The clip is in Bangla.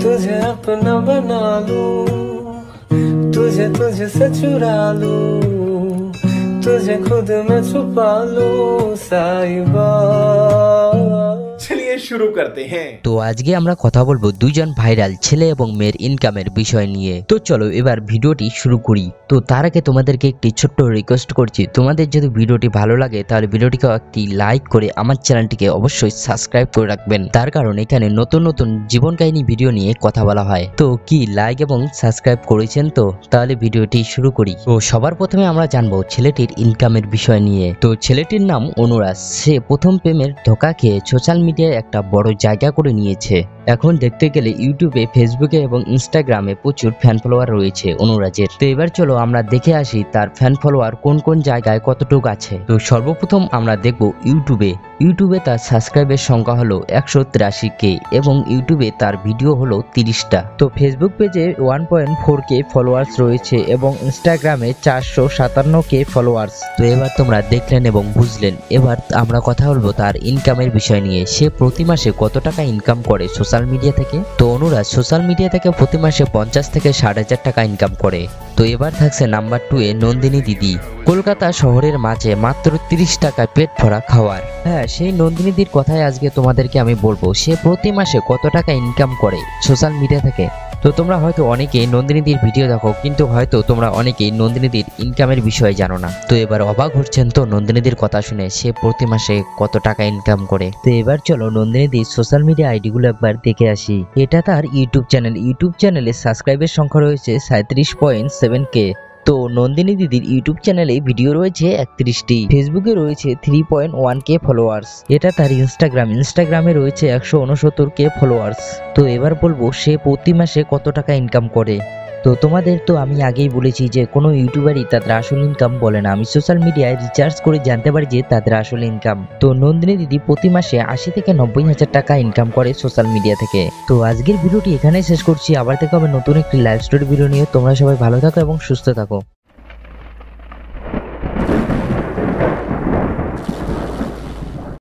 तुझे अपना बना लूं, तुझे तुझसे चुरा लूं, तुझे खुद में छुपा लूं साहिबा। चलिए शुरू करते हैं। তো আজকে আমরা কথা বলবো দুইজন ভাইরাল ছেলে এবং মেয়ের ইনকামের বিষয় নিয়ে। তো চলো এবার ভিডিওটি শুরু করি। তো তার আগে তোমাদেরকে একটি ছোট্ট রিকোয়েস্ট করছি, তোমাদের যদি ভিডিওটি ভালো লাগে তাহলে ভিডিওটিকে একটি লাইক করে আমার চ্যানেলটিকে অবশ্যই সাবস্ক্রাইব করে রাখবেন। তার কারণ এখানে নতুন নতুন জীবন কাহিনী ভিডিও নিয়ে কথা বলা হয়। তো কি লাইক এবং সাবস্ক্রাইব করেছেন? তো তাহলে ভিডিওটি শুরু করি। তো সবার প্রথমে আমরা জানবো ছেলেটির ইনকামের বিষয় নিয়ে। তো ছেলেটির নাম অনুরাগ। সে প্রথম প্রেমের ধোঁকা খেয়ে সোশ্যাল মিডিয়ায় একটা বড় জায়গা করে নিয়েছে। এখন দেখতে গেলে ইউটিউবে, ফেসবুকে এবং ইনস্টাগ্রামে প্রচুর ফ্যান ফলোয়ার রয়েছে অনুরাজের। তো এবার চলো আমরা দেখে আসি তার ফ্যান ফলোয়ার কোন কোন জায়গায় কতটুকু আছে। তো সর্বপ্রথম আমরা দেখব ইউটিউবে তার সাবস্ক্রাইবের সংখ্যা হলো 183K এবং ইউটিউবে তার ভিডিও হলো 30টা। তো ফেসবুক পেজে 1.4K ফলোয়ার্স রয়েছে এবং ইনস্টাগ্রামে 457K ফলোয়ার্স। তো এবার তোমরা দেখলেন এবং বুঝলেন। এবার আমরা কথা বলবো তার ইনকামের বিষয় নিয়ে। সে প্রতি মাসে কত টাকা ইনকাম করে সোশ্যাল মিডিয়া থেকে? তো অনুরাগ সোশ্যাল মিডিয়া থেকে প্রতি মাসে 50 থেকে 60,000 টাকা ইনকাম করে। তো এবার থাকছে নাম্বার 2 এ নন্দিনী দিদি। কলকাতা শহরের মাঝে মাত্র 30 টাকায় পেট ভরা খাওয়ার। হ্যাঁ, সেই নন্দিনীদির কথাই আজকে তোমাদেরকে আমি বলবো। সে প্রতি মাসে কত টাকা ইনকাম করে সোশ্যাল মিডিয়া থেকে। তো তোমরা হয়তো অনেকেই নন্দিনীদির ভিডিও দেখো, কিন্তু হয়তো তোমরা অনেকেই নন্দিনীদির ইনকামের বিষয়ে জানো না। তো এবার অবাক হচ্ছেন তো নন্দিনীদির কথা শুনে, সে প্রতি মাসে কত টাকা ইনকাম করে। তো এবার চলো নন্দিনীদির সোশ্যাল মিডিয়া আইডিগুলো একবার দেখে আসি। এটা তার ইউটিউব চ্যানেলে সাবস্ক্রাইবের সংখ্যা রয়েছে 37.7K। তো নন্দিনী দিদির ইউটিউব চ্যানেলে ভিডিও রয়েছে 31টি। ফেসবুকে রয়েছে 3.1K ফলোয়ার্স। এটা তার ইনস্টাগ্রামে রয়েছে 169K ফলোয়ার্স। তো এবার বলবো সে প্রতি মাসে কত টাকা ইনকাম করে। তো তোমাদের তো আমি আগেই বলেছি যে কোনো ইউটিউবারই তাদের আসল ইনকাম বলে না। আমি সোশ্যাল মিডিয়ায় রিসার্চ করে জানতে পারি যে তাদের আসল ইনকাম। তো নন্দিনী দিদি প্রতি মাসে 80 থেকে 90,000 টাকা ইনকাম করে সোশ্যাল মিডিয়া থেকে। তো আজকের ভিডিওটি এখানেই শেষ করছি। আবার দেখা হবে নতুন একটি লাইভ স্টোরি ভিডিও নিয়ে। তোমরা সবাই ভালো থাকো এবং সুস্থ থাকো।